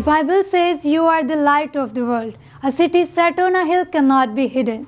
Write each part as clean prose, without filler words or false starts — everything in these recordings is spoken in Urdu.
Bible says you are the light of the world. A city set on a hill cannot be hidden.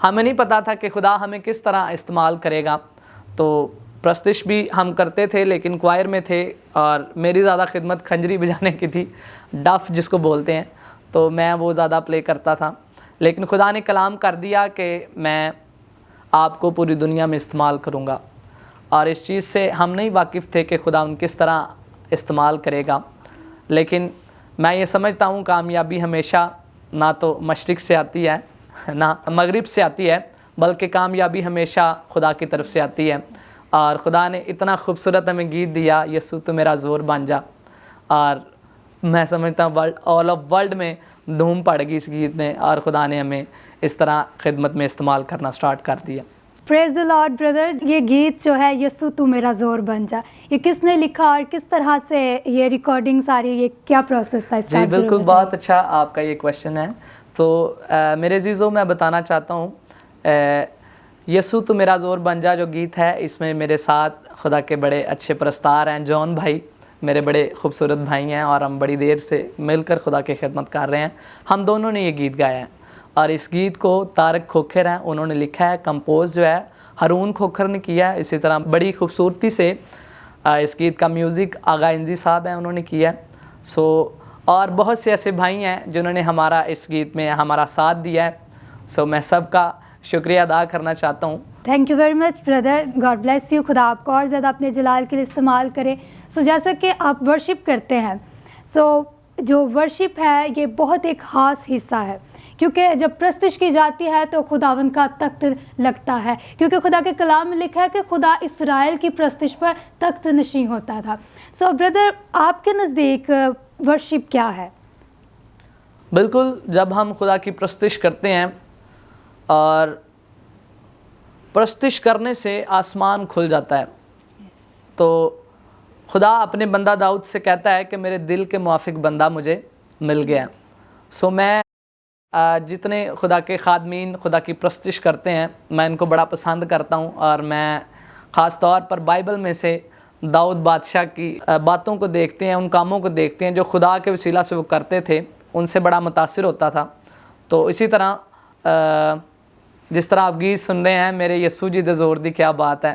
ہمیں نہیں پتا تھا کہ خدا ہمیں کس طرح استعمال کرے گا. تو پرستش بھی ہم کرتے تھے لیکن کوائر میں تھے, اور میری زیادہ خدمت کھنجری بجانے کی تھی, ڈف جس کو بولتے ہیں, تو میں وہ زیادہ پلے کرتا تھا. لیکن خدا نے کلام کر دیا کہ میں آپ کو پوری دنیا میں استعمال کروں گا, اور اس چیز سے ہم نہیں واقف تھے کہ خدا ان کس طرح استعمال کرے گا. لیکن میں یہ سمجھتا ہوں کامیابی ہمیشہ نہ تو مشرق سے آتی ہے نہ مغرب سے آتی ہے, بلکہ کامیابی ہمیشہ خدا کی طرف سے آتی ہے. اور خدا نے اتنا خوبصورت ہمیں گیت دیا, یسوع تو میرا زور بن جا, اور میں سمجھتا ہوں آل آف ورلڈ میں دھوم پڑ گئی اس گیت میں, اور خدا نے ہمیں اس طرح خدمت میں استعمال کرنا سٹارٹ کر دیا. پریز دی لارڈ بردر. یہ گیت جو ہے یسوع تو میرا زور بن جا, یہ کس نے لکھا اور کس طرح سے یہ ریکارڈنگ ساری, یہ کیا پروسیس تھا؟ جی بالکل, بہت اچھا آپ کا یہ کویشچن ہے. تو میرے عزیزوں, میں بتانا چاہتا ہوں یسوع تو میرا زور بن جا جو گیت ہے, اس میں میرے ساتھ خدا کے بڑے اچھے پرستار ہیں. جون بھائی میرے بڑے خوبصورت بھائی ہیں, اور ہم بڑی دیر سے مل کر خدا کی خدمت کر رہے ہیں. ہم دونوں نے یہ گیت گایا ہے, اور اس گیت کو طارق کھوکھر ہیں انہوں نے لکھا ہے. کمپوز جو ہے ہارون کھوکھر نے کیا ہے. اسی طرح بڑی خوبصورتی سے اس گیت کا میوزک آغا انزی صاحب ہیں انہوں نے کیا ہے. اور بہت سے ایسے بھائی ہیں جنہوں نے ہمارا اس گیت میں ہمارا ساتھ دیا ہے. میں سب کا شکریہ ادا کرنا چاہتا ہوں. Thank you very much brother, God bless you. خدا آپ کو اور زیادہ اپنے جلال کے لیے استعمال کرے. جیسا کہ آپ ورشپ کرتے ہیں, جو ورشپ ہے یہ بہت ایک خاص حصہ ہے, کیونکہ جب پرستش کی جاتی ہے تو خداوند کا تخت لگتا ہے, کیونکہ خدا کے کلام میں لکھا ہے کہ خدا اسرائیل کی پرستش پر تخت نشین ہوتا تھا. بردر, آپ کے نزدیک ورشپ کیا ہے؟ بالکل, جب ہم خدا کی پرستش کرتے ہیں اور پرستش کرنے سے آسمان کھل جاتا ہے, تو خدا اپنے بندہ داؤد سے کہتا ہے کہ میرے دل کے موافق بندہ مجھے مل گیا. میں جتنے خدا کے خادمین خدا کی پرستش کرتے ہیں میں ان کو بڑا پسند کرتا ہوں, اور میں خاص طور پر بائبل میں سے داؤد بادشاہ کی باتوں کو دیکھتے ہیں, ان کاموں کو دیکھتے ہیں جو خدا کے وسیلہ سے وہ کرتے تھے, ان سے بڑا متاثر ہوتا تھا. تو اسی طرح جس طرح آپ گیت سن رہے ہیں, میرے یسوع جی دے زور دی کیا بات ہے,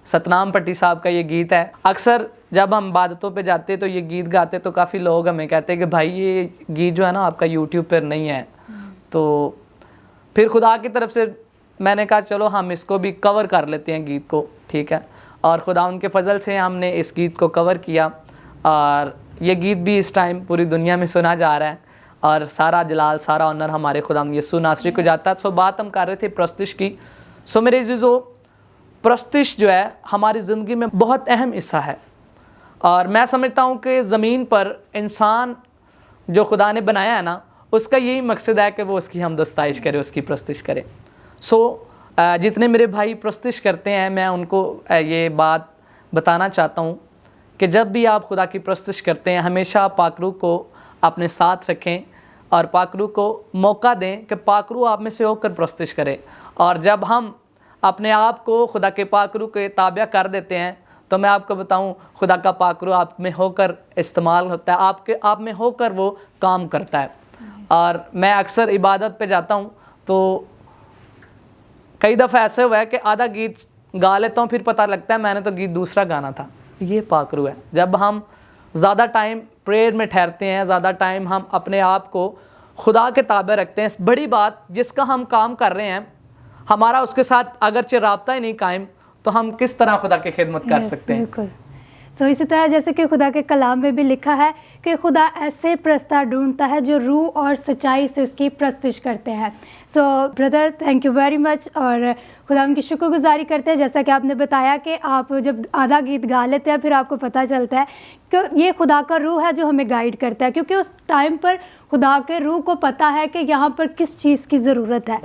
ستنام پٹی صاحب کا یہ گیت ہے. اکثر جب ہم عبادتوں پہ جاتے تو یہ گیت گاتے تو کافی لوگ ہمیں کہتے ہیں کہ بھائی یہ گیت جو ہے نا آپ کا یوٹیوب پر نہیں ہے. تو پھر خدا کی طرف سے میں نے کہا چلو ہم اس کو بھی کور کر لیتے ہیں گیت کو, ٹھیک ہے. اور خدا ان کے فضل سے ہم نے اس گیت کو کور کیا, اور یہ گیت بھی اس ٹائم پوری دنیا میں سنا جا رہا ہے, اور سارا جلال سارا آنر ہمارے خدا یسوع ناصری کو جاتا ہے. بات ہم کر رہے تھے پرستش کی. میرے عزیزو, پرستش جو ہے ہماری زندگی میں بہت اہم حصہ ہے, اور میں سمجھتا ہوں کہ زمین پر انسان جو خدا نے بنایا ہے نا, اس کا یہی مقصد ہے کہ وہ اس کی حمد و ستائش کرے, اس کی پرستش کرے. جتنے میرے بھائی پرستش کرتے ہیں میں ان کو یہ بات بتانا چاہتا ہوں کہ جب بھی آپ خدا کی پرستش کرتے ہیں ہمیشہ پاکرو کو اپنے ساتھ رکھیں, اور پاکرو کو موقع دیں کہ پاکرو آپ میں سے ہو کر پرستش کرے. اور جب ہم اپنے آپ کو خدا کے پاکرو کے تابع کر دیتے ہیں تو میں آپ کو بتاؤں خدا کا پاکرو آپ میں ہو کر استعمال ہوتا ہے, آپ میں ہو کر وہ کام کرتا ہے. اور میں اکثر عبادت پہ جاتا ہوں تو کئی دفعہ ایسے ہوا ہے کہ آدھا گیت گا لیتا ہوں, پھر پتہ لگتا ہے میں نے تو گیت دوسرا گانا تھا. یہ پاکرو ہے. جب ہم زیادہ ٹائم پریئر میں ٹھہرتے ہیں, زیادہ ٹائم ہم اپنے آپ کو خدا کے تابع رکھتے ہیں, بڑی بات جس کا ہم کام کر رہے ہیں ہمارا اس کے ساتھ اگرچہ رابطہ ہی نہیں قائم, تو ہم کس طرح خدا کی خدمت کر سکتے ہیں. بالکل. اسی طرح جیسے کہ خدا کے کلام میں بھی لکھا ہے کہ خدا ایسے پرستار ڈھونڈتا ہے جو روح اور سچائی سے اس کی پرستش کرتے ہیں. Brother thank you very much, اور خدا ان کی شکر گزاری کرتے ہیں. جیسا کہ آپ نے بتایا کہ آپ جب آدھا گیت گا لیتے ہیں پھر آپ کو پتہ چلتا ہے کہ یہ خدا کا روح ہے جو ہمیں گائیڈ کرتا ہے, کیونکہ اس ٹائم پر خدا کے روح کو پتہ ہے کہ یہاں پر کس چیز کی ضرورت ہے.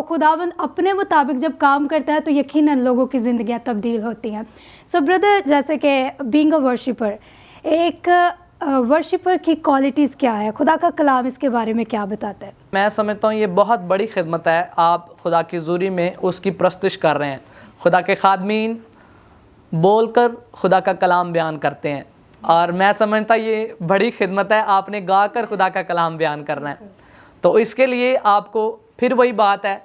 خداوند اپنے مطابق جب کام کرتا ہے تو یقیناً لوگوں کی زندگیاں تبدیل ہوتی ہیں. بردر, جیسے کہ بینگ اے ورشپر, ایک ورشپر کی کوالٹیز کیا ہے؟ خدا کا کلام اس کے بارے میں کیا بتاتا ہے؟ میں سمجھتا ہوں یہ بہت بڑی خدمت ہے. آپ خدا کی حضوری میں اس کی پرستش کر رہے ہیں. خدا کے خادمین بول کر خدا کا کلام بیان کرتے ہیں, اور میں سمجھتا یہ بڑی خدمت ہے. آپ نے گا کر خدا کا کلام بیان کرنا ہے, تو اس کے لیے آپ کو پھر وہی بات ہے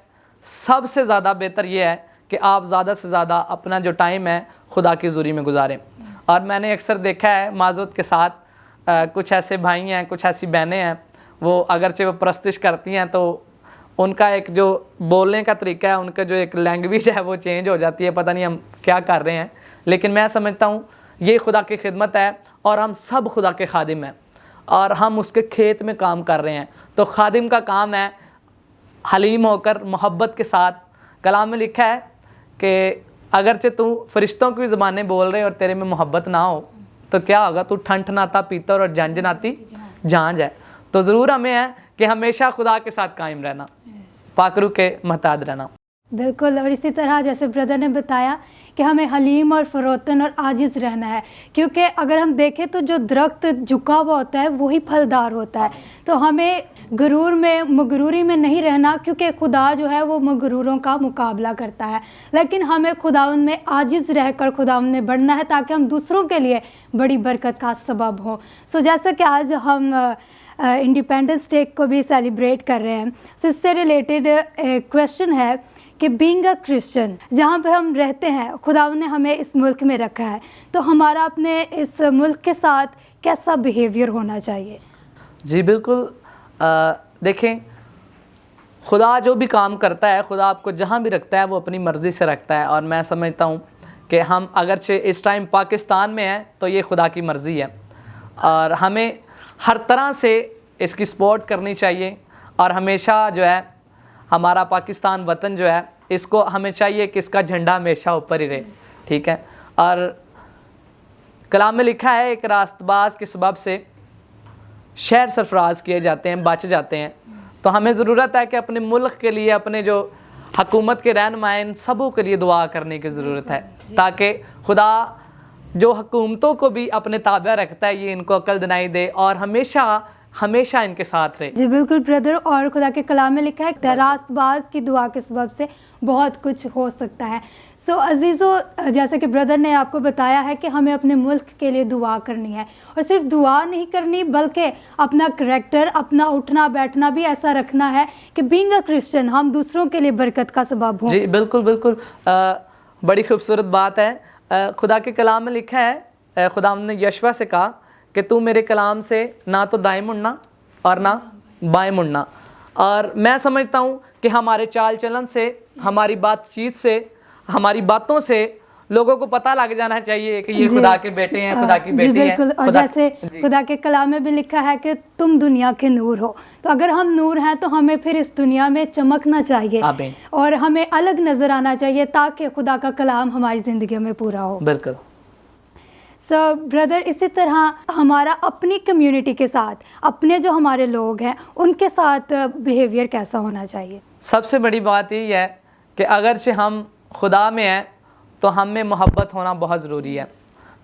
سب سے زیادہ بہتر یہ ہے کہ آپ زیادہ سے زیادہ اپنا جو ٹائم ہے خدا کی حضوری میں گزاریں. اور میں نے اکثر دیکھا ہے معذرت کے ساتھ کچھ ایسے بھائی ہیں, کچھ ایسی بہنیں ہیں, وہ اگرچہ وہ پرستش کرتی ہیں تو ان کا ایک جو بولنے کا طریقہ ہے, ان کا جو ایک لینگویج ہے وہ چینج ہو جاتی ہے, پتہ نہیں ہم کیا کر رہے ہیں. لیکن میں سمجھتا ہوں یہ خدا کی خدمت ہے اور ہم سب خدا کے خادم ہیں اور ہم اس کے کھیت میں کام کر رہے ہیں. تو خادم کا کام ہے حلیم ہو کر محبت کے ساتھ. کلام میں لکھا ہے کہ اگرچہ تو فرشتوں کی زبانیں بول رہے اور تیرے میں محبت نہ ہو تو کیا ہوگا, تو ٹھنٹھناتا پیتر اور جھنجھناتی جھانج ہے. تو ضرور ہمیں ہے کہ ہمیشہ خدا کے ساتھ قائم رہنا, پاک روح کے محتاج رہنا. بالکل. اور اسی طرح جیسے بردر نے بتایا کہ ہمیں حلیم اور فروتن اور عاجز رہنا ہے, کیونکہ اگر ہم دیکھیں تو جو درخت جھکا ہوا ہوتا ہے وہی پھلدار ہوتا ہے. تو ہمیں مغروری میں نہیں رہنا, کیونکہ خدا جو ہے وہ مغروروں کا مقابلہ کرتا ہے, لیکن ہمیں خداوند میں عاجز رہ کر خداوند میں بڑھنا ہے تاکہ ہم دوسروں کے لیے بڑی برکت کا سبب ہوں. جیسا کہ آج ہم انڈیپینڈنس ڈے کو بھی سیلیبریٹ کر رہے ہیں, اس سے ریلیٹڈ کویشچن ہے کہ بینگ اے کرسچن, جہاں پر ہم رہتے ہیں خداوند نے ہمیں اس ملک میں رکھا ہے, تو ہمارا اپنے اس ملک کے ساتھ کیسا بیہیویئر ہونا چاہیے؟ جی بالکل. دیکھیں, خدا جو بھی کام کرتا ہے, خدا آپ کو جہاں بھی رکھتا ہے وہ اپنی مرضی سے رکھتا ہے. اور میں سمجھتا ہوں کہ ہم اگرچہ اس ٹائم پاکستان میں ہیں تو یہ خدا کی مرضی ہے اور ہمیں ہر طرح سے اس کی سپورٹ کرنی چاہیے. اور ہمیشہ جو ہے ہمارا پاکستان وطن جو ہے اس کو ہمیں چاہیے کہ اس کا جھنڈا ہمیشہ اوپر ہی رہے. ٹھیک ہے. اور کلام میں لکھا ہے ایک راست باز کے سبب سے شہر سرفراز کیے جاتے ہیں, بچ جاتے ہیں. تو ہمیں ضرورت ہے کہ اپنے ملک کے لیے, اپنے جو حکومت کے رہنما ان سبوں کے لیے دعا کرنے کی ضرورت ہے, تاکہ خدا جو حکومتوں کو بھی اپنے تابع رکھتا ہے یہ ان کو عقل دنائی دے اور ہمیشہ ان کے ساتھ رہے. جی بالکل بردر. اور خدا کے کلام میں لکھا ہے راست باز کی دعا کے سبب سے بہت کچھ ہو سکتا ہے. عزیزو, جیسا کہ بردر نے آپ کو بتایا ہے کہ ہمیں اپنے ملک کے لیے دعا کرنی ہے, اور صرف دعا نہیں کرنی بلکہ اپنا کریکٹر, اپنا اٹھنا بیٹھنا بھی ایسا رکھنا ہے کہ بینگ اے کرسچن ہم دوسروں کے لیے برکت کا سبب ہوں. جی بالکل بالکل. بڑی خوبصورت بات ہے. خدا کے کلام میں لکھا ہے, خدا نے یشوع سے کہا کہ تو میرے کلام سے نہ تو دائیں مڑنا اور نہ بائیں مڑنا. اور میں سمجھتا ہوں کہ ہمارے چال چلن سے, ہماری بات چیت سے, ہماری باتوں سے لوگوں کو پتہ لگ جانا چاہیے کہ یہ خدا کے بیٹے ہیں, خدا کی بیٹی ہیں. بالکل. اور جیسے خدا کے کلام میں بھی لکھا ہے کہ تم دنیا کے نور ہو, تو اگر ہم نور ہیں تو ہمیں پھر اس دنیا میں چمکنا چاہیے اور ہمیں الگ نظر آنا چاہیے تاکہ خدا کا کلام ہماری زندگیوں میں پورا ہو. بالکل. بردر, اسی طرح ہمارا اپنی کمیونٹی کے ساتھ, اپنے جو ہمارے لوگ ہیں ان کے ساتھ بیہیویئر کیسا ہونا چاہیے؟ سب سے بڑی بات یہی ہے کہ اگرچہ ہم خدا میں ہیں تو ہم میں محبت ہونا بہت ضروری ہے.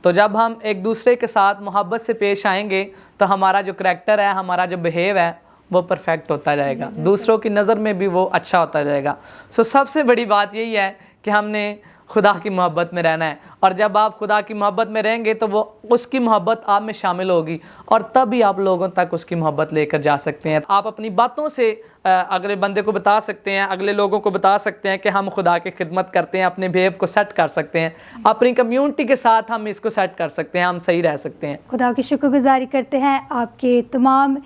تو جب ہم ایک دوسرے کے ساتھ محبت سے پیش آئیں گے تو ہمارا جو کریکٹر ہے, ہمارا جو بیہیو ہے وہ پرفیکٹ ہوتا جائے گا, دوسروں کی نظر میں بھی وہ اچھا ہوتا جائے گا. سب سے بڑی بات یہی ہے کہ ہم نے خدا کی محبت میں رہنا ہے, اور جب آپ خدا کی محبت میں رہیں گے تو وہ اس کی محبت آپ میں شامل ہوگی اور تب ہی آپ لوگوں تک اس کی محبت لے کر جا سکتے ہیں. آپ اپنی باتوں سے اگلے بندے کو بتا سکتے ہیں, اگلے لوگوں کو بتا سکتے ہیں کہ ہم خدا کی خدمت کرتے ہیں, اپنے بیہیو کو سیٹ کر سکتے ہیں, اپنی کمیونٹی کے ساتھ ہم اس کو سیٹ کر سکتے ہیں, ہم صحیح رہ سکتے ہیں. خدا کی شکر گزاری کرتے ہیں آپ کی تمام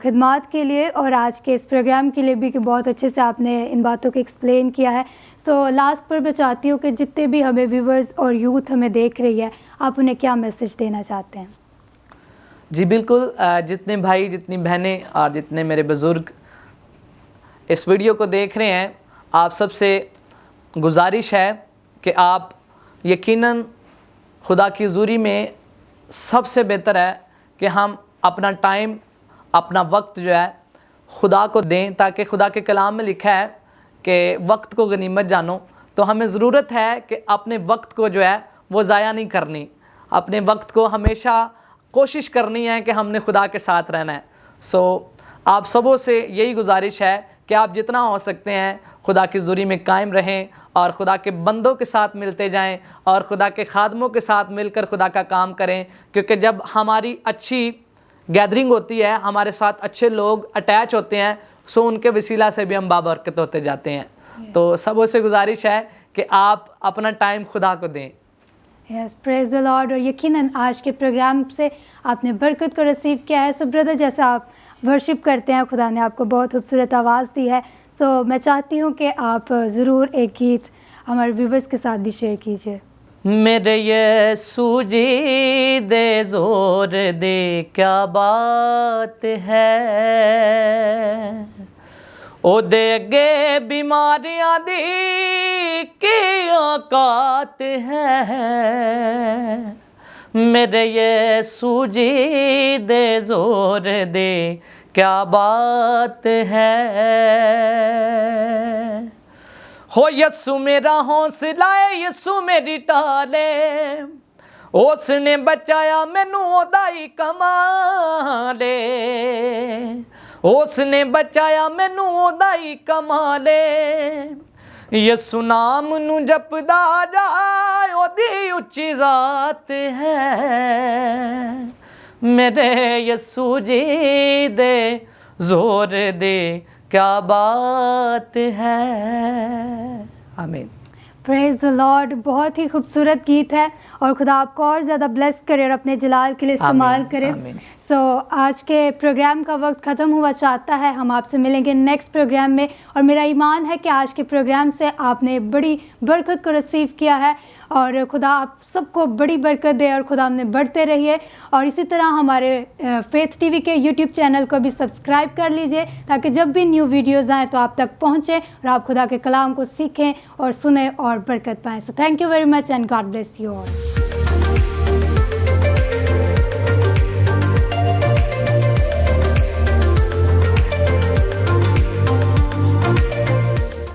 خدمات کے لیے اور آج کے اس پروگرام کے لیے بھی کہ بہت اچھے سے آپ نے ان باتوں کو ایکسپلین کیا ہے. لاسٹ پر میں چاہتی ہوں کہ جتنے بھی ہمیں ویورز اور یوتھ ہمیں دیکھ رہی ہے, آپ انہیں کیا میسج دینا چاہتے ہیں؟ جی بالکل. جتنے بھائی, جتنی بہنیں اور جتنے میرے بزرگ اس ویڈیو کو دیکھ رہے ہیں, آپ سب سے گزارش ہے کہ آپ یقیناً خدا کی حضوری میں سب سے بہتر ہے کہ ہم اپنا ٹائم, اپنا وقت جو ہے خدا کو دیں, تاکہ خدا کے کلام میں لکھا ہے کہ وقت کو غنیمت جانو. تو ہمیں ضرورت ہے کہ اپنے وقت کو جو ہے وہ ضائع نہیں کرنی, اپنے وقت کو ہمیشہ کوشش کرنی ہے کہ ہم نے خدا کے ساتھ رہنا ہے. آپ سبوں سے یہی گزارش ہے کہ آپ جتنا ہو سکتے ہیں خدا کی حضوری میں قائم رہیں اور خدا کے بندوں کے ساتھ ملتے جائیں اور خدا کے خادموں کے ساتھ مل کر خدا کا کام کریں, کیونکہ جب ہماری اچھی گیدرنگ ہوتی ہے, ہمارے ساتھ اچھے لوگ اٹیچ ہوتے ہیں, ان کے وسیلہ سے بھی ہم بابرکت ہوتے جاتے ہیں. تو سبوں سے گزارش ہے کہ آپ اپنا ٹائم خدا کو دیں. یس پریز دا لارڈ. اور یقیناً آج کے پروگرام سے آپ نے برکت کو ریسیو کیا ہے. سو بردر جیسا آپ ورشپ کرتے ہیں, خدا نے آپ کو بہت خوبصورت آواز دی ہے. سو میں چاہتی ہوں کہ آپ ضرور ایک گیت ہمارے ویورز کے ساتھ بھی شیئر کیجیے. میرے یسوع جی دے زور دے کیا بات ہے, او دے اگے بیماریاں دی کی اوقات ہے. میرے یسوع جی دے زور دے کیا بات ہے. ہو یسوع میرا حوصلہ ہے, یسوع میری ٹال ہے, اس نے بچایا مینوں اودا ہی کمال ہے, اس نے بچایا مینوں اودا ہی کمال ہے. یسوع نام نو جپدا جائے اودی اچھی ذات ہے. میرے یسوع جی دے زور دے کیا بات ہے. آمین. پریز دا لارڈ. بہت ہی خوبصورت گیت ہے اور خدا آپ کو اور زیادہ بلیس کرے اور اپنے جلال کے لیے استعمال کرے. سو آج کے پروگرام کا وقت ختم ہوا چاہتا ہے. ہم آپ سے ملیں گے نیکسٹ پروگرام میں, اور میرا ایمان ہے کہ آج کے پروگرام سے آپ نے بڑی برکت کو ریسیو کیا ہے, اور خدا آپ سب کو بڑی برکت دے اور خدا ہم نے بڑھتے رہیے. اور اسی طرح ہمارے فیتھ ٹی وی کے یوٹیوب چینل کو بھی سبسکرائب کر لیجئے تاکہ جب بھی نیو ویڈیوز آئیں تو آپ تک پہنچیں اور آپ خدا کے کلام کو سیکھیں اور سنیں اور برکت پائیں. So thank you very much and God bless you all.